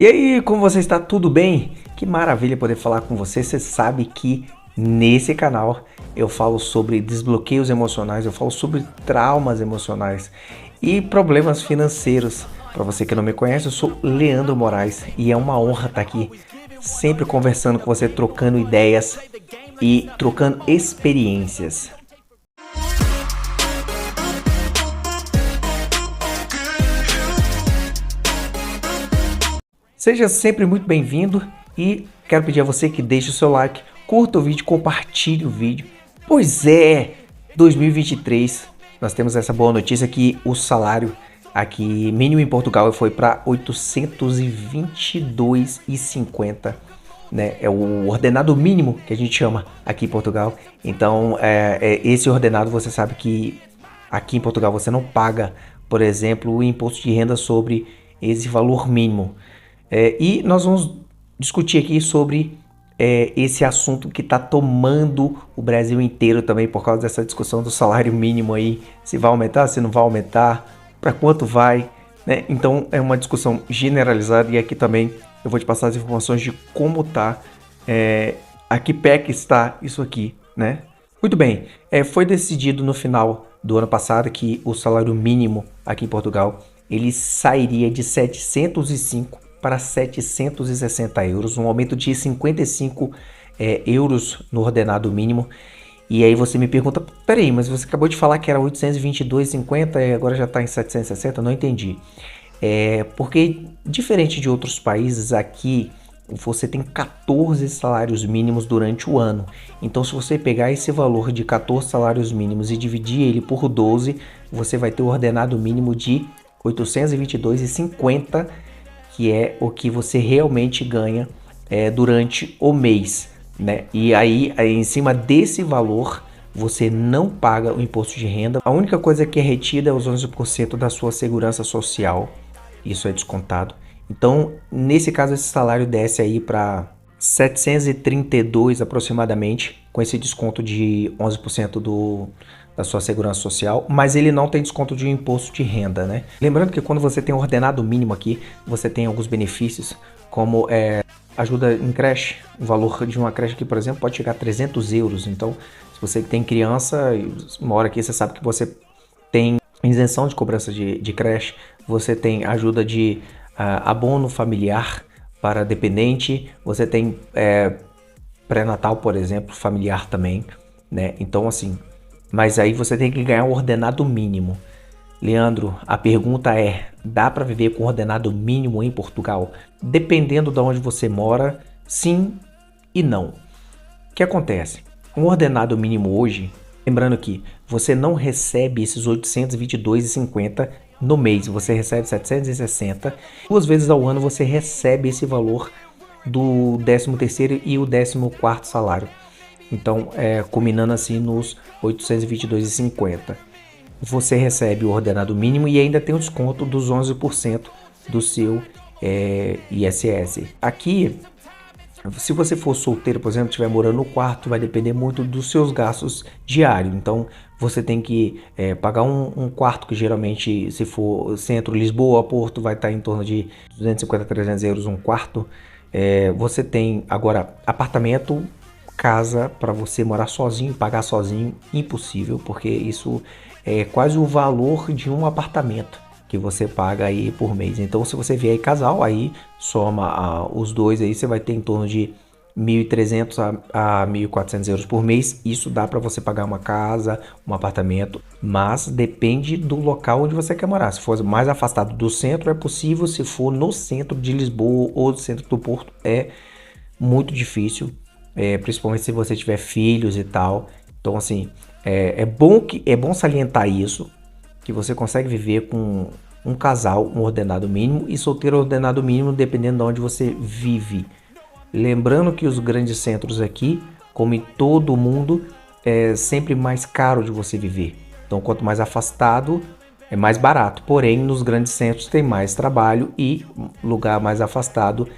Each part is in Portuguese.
E aí, como você está? Tudo bem? Que maravilha poder falar com você. Você sabe que nesse canal eu falo sobre desbloqueios emocionais, eu falo sobre traumas emocionais e problemas financeiros. Para você que não me conhece, eu sou Leandro Moraes e é uma honra estar aqui sempre conversando com você, trocando ideias e trocando experiências. Seja sempre muito bem-vindo e quero pedir a você que deixe o seu like, curta o vídeo, compartilhe o vídeo. Pois é, 2023, nós temos essa boa notícia que o salário aqui mínimo em Portugal foi para 822,50, né? É o ordenado mínimo que a gente chama aqui em Portugal. Então, esse ordenado você sabe que aqui em Portugal você não paga, por exemplo, o imposto de renda sobre esse valor mínimo. E nós vamos discutir aqui sobre esse assunto que está tomando o Brasil inteiro também por causa dessa discussão do salário mínimo aí, se vai aumentar, se não vai aumentar, para quanto vai, né? Então é uma discussão generalizada e aqui também eu vou te passar as informações de como tá, a que pé que está isso aqui, né? Muito bem, foi decidido no final do ano passado que o salário mínimo aqui em Portugal ele sairia de 705 para 760 euros, um aumento de 55 euros no ordenado mínimo. E aí você me pergunta, peraí, mas você acabou de falar que era 822,50 e agora já está em 760? Não entendi. Porque diferente de outros países, aqui você tem 14 salários mínimos durante o ano. Então se você pegar esse valor de 14 salários mínimos e dividir ele por 12, você vai ter o ordenado mínimo de 822,50, que é o que você realmente ganha durante o mês, né? E aí, em cima desse valor, você não paga o imposto de renda. A única coisa que é retida é os 11% da sua segurança social. Isso é descontado. Então, nesse caso, esse salário desce aí para 732 aproximadamente, com esse desconto de 11% da sua segurança social, mas ele não tem desconto de imposto de renda, né? Lembrando que quando você tem um ordenado mínimo aqui, você tem alguns benefícios, como ajuda em creche. O valor de uma creche aqui, por exemplo, pode chegar a 300 euros. Então, se você tem criança, mora aqui, você sabe que você tem isenção de cobrança de creche, você tem ajuda de abono familiar para dependente, você tem pré-natal, por exemplo, familiar também, né? Então, assim, mas aí você tem que ganhar um ordenado mínimo. Leandro, a pergunta é, dá para viver com ordenado mínimo em Portugal? Dependendo de onde você mora, sim e não. O que acontece? Um ordenado mínimo hoje, lembrando que você não recebe esses 822,50 no mês, você recebe 760, 2 vezes ao ano você recebe esse valor do 13º e o 14º salário. Então, combinando assim nos 822,50. Você recebe o ordenado mínimo e ainda tem o desconto dos 11% do seu ISS. Aqui, se você for solteiro, por exemplo, estiver morando no quarto, vai depender muito dos seus gastos diários. Então, você tem que pagar um quarto que geralmente, se for centro, Lisboa, Porto, vai estar em torno de 250 a 300 euros um quarto. Você tem agora apartamento, casa para você morar sozinho, pagar sozinho, impossível, porque isso é quase o valor de um apartamento que você paga aí por mês. Então, se você vier aí casal, aí soma os dois aí, você vai ter em torno de 1.300 a 1.400 euros por mês. Isso dá para você pagar uma casa, um apartamento, mas depende do local onde você quer morar. Se for mais afastado do centro é possível, se for no centro de Lisboa ou no centro do Porto é muito difícil. Principalmente se você tiver filhos e tal. Então, assim, é bom salientar isso, que você consegue viver com um casal, um ordenado mínimo, e solteiro ordenado mínimo, dependendo de onde você vive. Lembrando que os grandes centros aqui, como em todo o mundo, é sempre mais caro de você viver. Então, quanto mais afastado, é mais barato. Porém, nos grandes centros tem mais trabalho e lugar mais afastado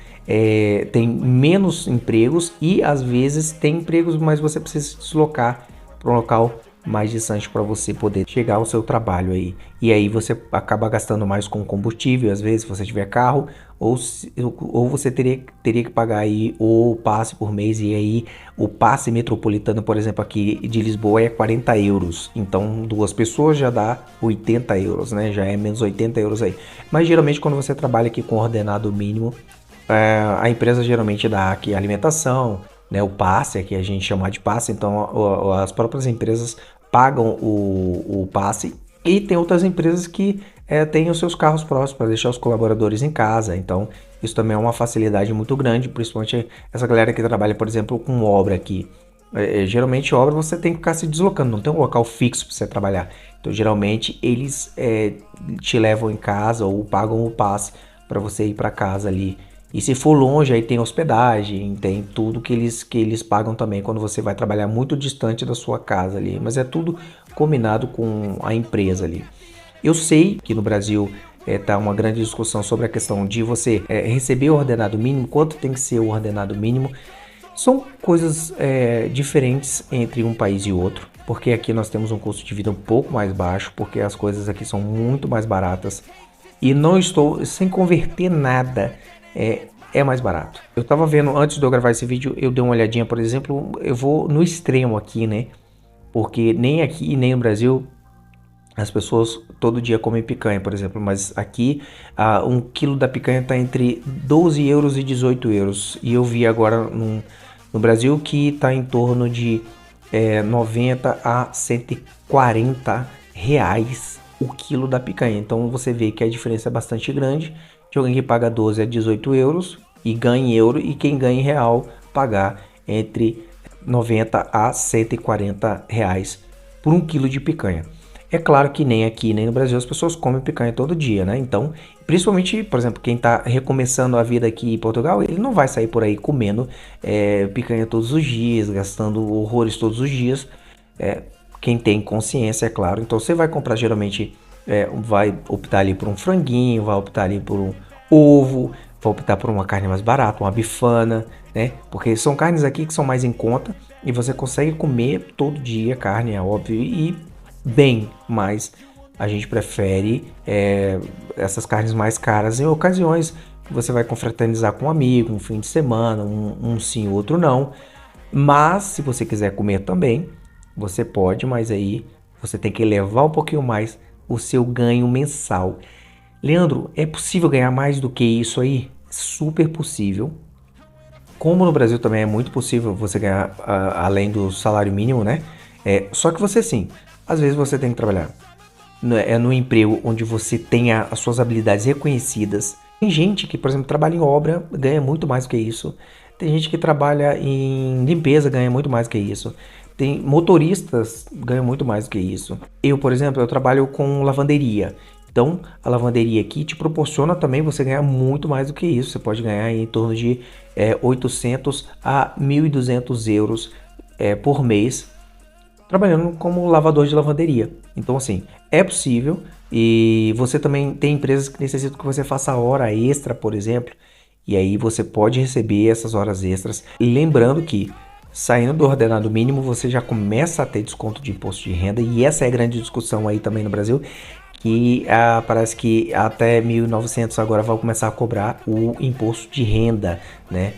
tem menos empregos e às vezes tem empregos, mas você precisa se deslocar para um local mais distante para você poder chegar ao seu trabalho aí. E aí você acaba gastando mais com combustível, às vezes se você tiver carro, ou você teria que pagar aí o passe por mês, e aí o passe metropolitano, por exemplo, aqui de Lisboa é 40 euros. Então, duas pessoas já dá 80 euros, né? Já é menos 80 euros aí. Mas geralmente quando você trabalha aqui com ordenado mínimo, a empresa geralmente dá aqui a alimentação, né? O passe, aqui a gente chama de passe, então as próprias empresas pagam o passe, e tem outras empresas que têm os seus carros próprios para deixar os colaboradores em casa. Então isso também é uma facilidade muito grande, principalmente essa galera que trabalha, por exemplo, com obra aqui. Geralmente obra você tem que ficar se deslocando, não tem um local fixo para você trabalhar. Então geralmente eles te levam em casa ou pagam o passe para você ir para casa ali. E se for longe, aí tem hospedagem, tem tudo que eles pagam também quando você vai trabalhar muito distante da sua casa ali. Mas é tudo combinado com a empresa ali. Eu sei que no Brasil tá uma grande discussão sobre a questão de você receber o ordenado mínimo, quanto tem que ser o ordenado mínimo. São coisas diferentes entre um país e outro, porque aqui nós temos um custo de vida um pouco mais baixo, porque as coisas aqui são muito mais baratas. E não estou sem converter nada, é mais barato. Eu tava vendo, antes de eu gravar esse vídeo, eu dei uma olhadinha, por exemplo, eu vou no extremo aqui, né? Porque nem aqui nem no Brasil as pessoas todo dia comem picanha, por exemplo, mas aqui 1 quilo da picanha está entre 12 euros e 18 euros. E eu vi agora no Brasil que está em torno de 90 a 140 reais o quilo da picanha. Então você vê que a diferença é bastante grande de alguém que paga 12 a 18 euros e ganha em euro, e quem ganha em real pagar entre 90 a 140 reais por 1 quilo de picanha. É claro que nem aqui, nem no Brasil as pessoas comem picanha todo dia, né? Então, principalmente, por exemplo, quem está recomeçando a vida aqui em Portugal, ele não vai sair por aí comendo picanha todos os dias, gastando horrores todos os dias. Quem tem consciência, é claro. Então, você vai comprar geralmente, vai optar ali por um franguinho, vai optar ali por um ovo, vai optar por uma carne mais barata, uma bifana, né? Porque são carnes aqui que são mais em conta e você consegue comer todo dia carne, é óbvio, e bem, mas a gente prefere essas carnes mais caras em ocasiões que você vai confraternizar com um amigo, um fim de semana, um sim, outro não. Mas se você quiser comer também, você pode, mas aí você tem que elevar um pouquinho mais o seu ganho mensal. Leandro, é possível ganhar mais do que isso aí? Super possível. Como no Brasil também é muito possível você ganhar além do salário mínimo, né? Só que você sim, às vezes você tem que trabalhar no emprego onde você tenha as suas habilidades reconhecidas. Tem gente que, por exemplo, trabalha em obra, ganha muito mais do que isso. Tem gente que trabalha em limpeza, ganha muito mais do que isso. Tem motoristas, ganham muito mais do que isso. Eu, por exemplo, eu trabalho com lavanderia. Então, a lavanderia aqui te proporciona também você ganhar muito mais do que isso. Você pode ganhar em torno de 800 a 1.200 euros por mês trabalhando como lavador de lavanderia. Então, assim, é possível, e você também tem empresas que necessitam que você faça hora extra, por exemplo, e aí você pode receber essas horas extras. Lembrando que, saindo do ordenado mínimo, você já começa a ter desconto de imposto de renda, e essa é a grande discussão aí também no Brasil, que parece que até 1.900 agora vai começar a cobrar o imposto de renda, né?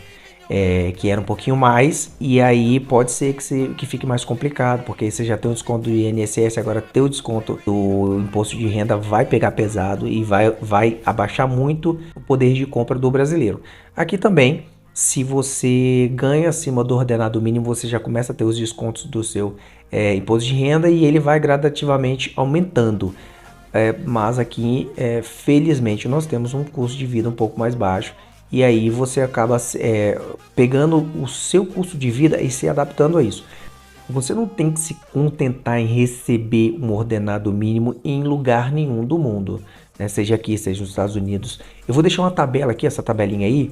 Que era um pouquinho mais, e aí pode ser que fique mais complicado, porque aí você já tem o desconto do INSS, agora ter o desconto do imposto de renda vai pegar pesado e vai abaixar muito o poder de compra do brasileiro. Aqui também, se você ganha acima do ordenado mínimo, você já começa a ter os descontos do seu imposto de renda, e ele vai gradativamente aumentando. Mas aqui, felizmente, nós temos um custo de vida um pouco mais baixo, e aí você acaba pegando o seu custo de vida e se adaptando a isso. Você não tem que se contentar em receber um ordenado mínimo em lugar nenhum do mundo, né? Seja aqui, seja nos Estados Unidos. Eu vou deixar uma tabela aqui, essa tabelinha aí,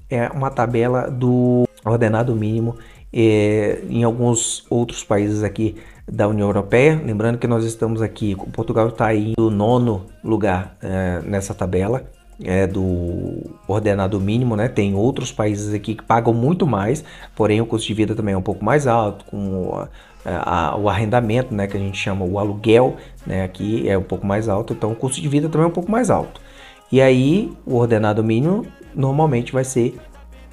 é uma tabela do ordenado mínimo em alguns outros países aqui da União Europeia. Lembrando que nós estamos aqui, Portugal está aí no 9º lugar nessa tabela do ordenado mínimo, né? Tem outros países aqui que pagam muito mais, porém o custo de vida também é um pouco mais alto, com o arrendamento, né, que a gente chama o aluguel, né, aqui é um pouco mais alto, então o custo de vida também é um pouco mais alto. E aí o ordenado mínimo normalmente vai ser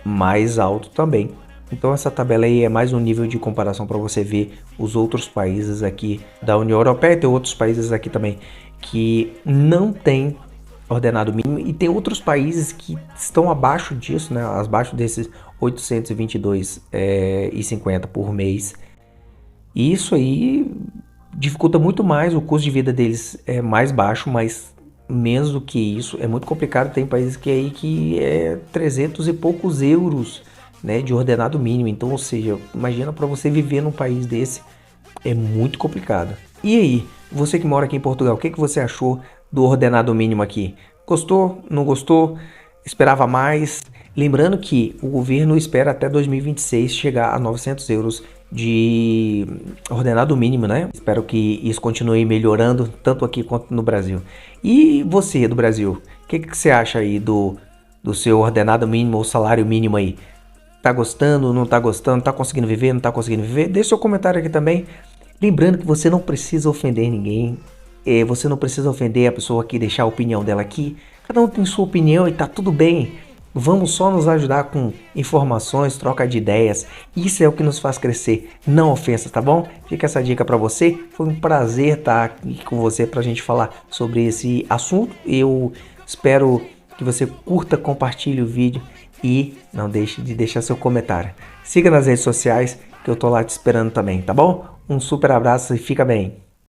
mais alto também. Então essa tabela aí é mais um nível de comparação para você ver os outros países aqui da União Europeia. Tem outros países aqui também que não tem ordenado mínimo e tem outros países que estão abaixo disso, né? Abaixo desses 822,50 por mês. E isso aí dificulta muito mais, o custo de vida deles é mais baixo, mas menos do que isso é muito complicado. Tem países que aí que é 300 e poucos euros, né, de ordenado mínimo. Então, ou seja, imagina para você viver num país desse, é muito complicado. E aí, você que mora aqui em Portugal, o que que você achou do ordenado mínimo aqui? Gostou? Não gostou? Esperava mais? Lembrando que o governo espera até 2026 chegar a 900 euros de ordenado mínimo, né? Espero que isso continue melhorando, tanto aqui quanto no Brasil. E você do Brasil, o que que você acha aí do seu ordenado mínimo ou salário mínimo aí? Tá gostando, não tá gostando, tá conseguindo viver, não tá conseguindo viver? Deixe seu comentário aqui também. Lembrando que você não precisa ofender ninguém, você não precisa ofender a pessoa aqui, deixar a opinião dela aqui. Cada um tem sua opinião e tá tudo bem. Vamos só nos ajudar com informações, troca de ideias. Isso é o que nos faz crescer, não ofensas, tá bom? Fica essa dica para você. Foi um prazer estar aqui com você pra gente falar sobre esse assunto. Eu espero que você curta, compartilhe o vídeo e não deixe de deixar seu comentário. Siga nas redes sociais que eu tô lá te esperando também, tá bom? Um super abraço e fica bem.